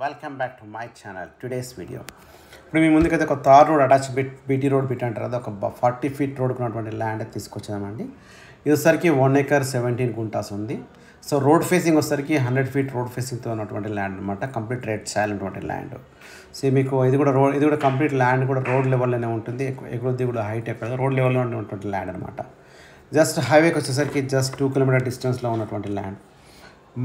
Welcome back to my channel. Today's video ఇప్పుడు మీ ముందుకైతే ఒక tar road attach BT road bit అంటారు కదా, ఒక 40 feet రోడ్ ఉన్నటువంటి ల్యాండ్ తీసుకొచ్చామండి. ఇది వచ్చేసరికి 1 acre 17 గుంటాస్ ఉంది. సో రోడ్ ఫేసింగ్ వచ్చేసరికి 100 feet రోడ్ ఫేసింగ్తో ఉన్నటువంటి ల్యాండ్ అనమాట. కంప్లీట్ రెడ్ సాయిల్ ఉన్నటువంటి ల్యాండ్. సో మీకు ఇది కూడా కంప్లీట్ ల్యాండ్ కూడా రోడ్ లెవెల్లోనే ఉంటుంది. ఎగురుద్ది కూడా హైట్ ఎక్కడ రోడ్ లెవెల్లో ఉన్నటువంటి ల్యాండ్ అనమాట. జస్ట్ హైవేకి వచ్చేసరికి జస్ట్ 2 kilometer డిస్టెన్స్లో ఉన్నటువంటి ల్యాండ్.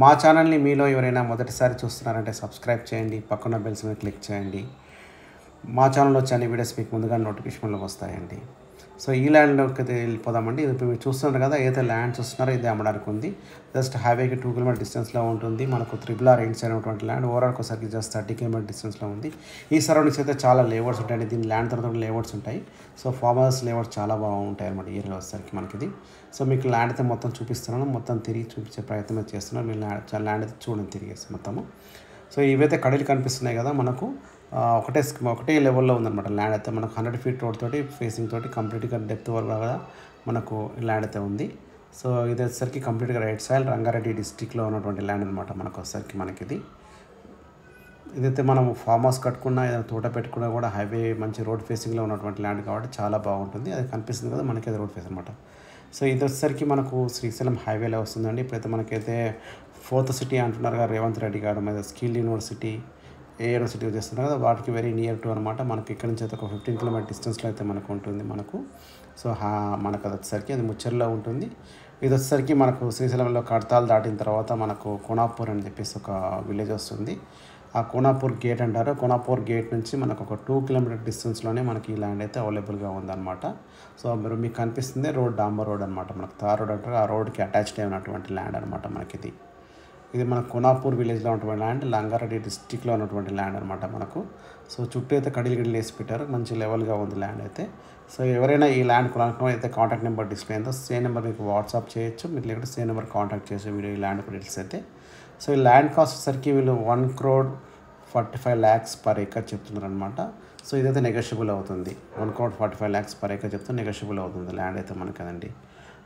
మా ఛానల్ని మీలో ఎవరైనా మొదటిసారి చూస్తున్నారంటే సబ్స్క్రైబ్ చేయండి, పక్కన బెల్స్ మీద క్లిక్ చేయండి. మా ఛానల్లో వచ్చే అన్ని వీడియోస్ మీకు ముందుగా నోటిఫికేషన్లో వస్తాయండి. సో ఈ ల్యాండ్లోకి వెళ్ళిపోదామండి. ఇప్పుడు మీరు చూస్తున్నారు కదా, ఏదైతే ల్యాండ్ చూస్తున్నారో ఇది అమ్మడానికి ఉంది. జస్ట్ హైవేకి 2 kilometer డిస్టెన్స్లో ఉంటుంది. మనకు RRR ఎండ్ సైడ్ ఉన్నటువంటి ల్యాండ్. ఓవరాల్కి ఒకసారికి జస్ట్ 30 kilometer డిస్టెన్స్లో ఉంది. ఈ సరౌండింగ్స్ అయితే చాలా లేఅవుట్స్ ఉంటాయండి. దీని ల్యాండ్ తర్వాత లేఅవుట్స్ ఉంటాయి. సో ఫార్మర్స్ లేఅవుట్స్ చాలా బాగుంటాయి అన్నమాట. ఈ ఏరియా వచ్చేసరికి మనకి ఇది. సో మీకు ల్యాండ్ అయితే మొత్తం చూపిస్తున్నాను, మొత్తం తిరిగి చూపించే ప్రయత్నం చేస్తున్నాను. మీరు ల్యాండ్ అయితే చూడండి తిరిగేసి మొత్తము. సో ఇవైతే కడీలు కనిపిస్తున్నాయి కదా, మనకు ఒకటే లెవెల్లో ఉందన్నమాట ల్యాండ్ అయితే. మనకు 100 feet రోడ్ తోటి ఫేసింగ్ తోటి కంప్లీట్గా డెప్త్ వరకు కూడా మనకు ల్యాండ్ అయితే ఉంది. సో ఇది వచ్చేసరికి కంప్లీట్గా రైట్ సైడ్ రంగారెడ్డి డిస్టిక్లో ఉన్నటువంటి ల్యాండ్ అనమాట. మనకు వచ్చేసరికి మనకి ఇదైతే మనం ఫామ్ హౌస్ కట్టుకున్నా, ఏదైనా తోట పెట్టుకున్నా కూడా హైవే మంచి రోడ్ ఫేసింగ్లో ఉన్నటువంటి ల్యాండ్ కాబట్టి చాలా బాగుంటుంది. అది కనిపిస్తుంది కదా మనకి, అది రోడ్ ఫేస్ అనమాట. సో ఇది వచ్చేసరికి మనకు శ్రీశైలం హైవేలో వస్తుందండి. ఇప్పుడైతే మనకైతే 4th city అంటున్నారు కదా రేవంత్ రెడ్డి గారు, మీద స్కిల్ యూనివర్సిటీ ఏ యూనివర్సిటీ చేస్తున్నారు కదా, వాటికి వెరీ నియర్ టు అనమాట. మనకి ఇక్కడ నుంచి అయితే ఒక 15 kilometer డిస్టెన్స్లో అయితే మనకు ఉంటుంది మనకు. సో మనకు అది వచ్చేసరికి అది ముచ్చర్లో ఉంటుంది. ఇది వచ్చేసరికి మనకు శ్రీశైలంలో కడతాలు దాటిన తర్వాత మనకు కోనాపూర్ అని చెప్పేసి ఒక విలేజ్ వస్తుంది. ఆ కోనాపూర్ గేట్ అంటారు. కోనాపూర్ గేట్ నుంచి మనకు ఒక 2 kilometer డిస్టెన్స్లోనే మనకి ఈ ల్యాండ్ అయితే అవైలబుల్గా ఉందన్నమాట. సో మీకు కనిపిస్తుంది రోడ్, డాంబర్ రోడ్ అనమాట. మనకు తార్ రోడ్ అంటారు. ఆ రోడ్కి అటాచ్డ్ అయినటువంటి ల్యాండ్ అనమాట మనకి ఇది మన కోనాపూర్ విలేజ్లో ఉన్నటువంటి ల్యాండ్, రంగారెడ్డి డిస్టిక్లో ఉన్నటువంటి ల్యాండ్ అనమాట మనకు. సో చుట్టూ అయితే కడీలు వేసి పెట్టారు. మంచి లెవెల్గా ఉంది ల్యాండ్ అయితే. సో ఎవరైనా ఈ ల్యాండ్ కొనాలనుకున్న అయితే కాంటాక్ట్ నెంబర్ డిస్ప్లే అయిందో సేమ్ నెంబర్ మీకు వాట్సాప్ చేయొచ్చు. మీరు లేకపోతే సేమ్ నెంబర్ కాంటాక్ట్ చేసే వీడియో ఈ ల్యాండ్ డీటెయిల్స్ అయితే. సో ఈ ల్యాండ్ కాస్ట్ వచ్చేసరికి వీళ్ళు 1,45 lakhs per acre చెప్తున్నారు అనమాట. సో ఇదైతే నెగోషియబుల్ అవుతుంది. 1,45 lakhs per acre చెప్తే నెగోషియబుల్ అవుతుంది ల్యాండ్ అయితే మనకి కదండి.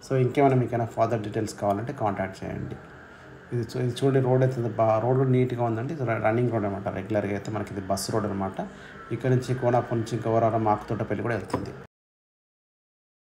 సో ఇంకేమైనా మీకైనా ఫర్దర్ డీటెయిల్స్ కావాలంటే కాంటాక్ట్ చేయండి. ఇది చూడండి, రోడ్ అయితే రోడ్ నీట్గా ఉందండి. రన్నింగ్ రోడ్ అనమాట. రెగ్యులర్గా అయితే మనకి ఇది బస్ రోడ్ అనమాట. ఇక్కడ నుంచి కోనాపూర్ నుంచి గౌరవరం ఆకుతోటపల్లి కూడా వెళ్తుంది.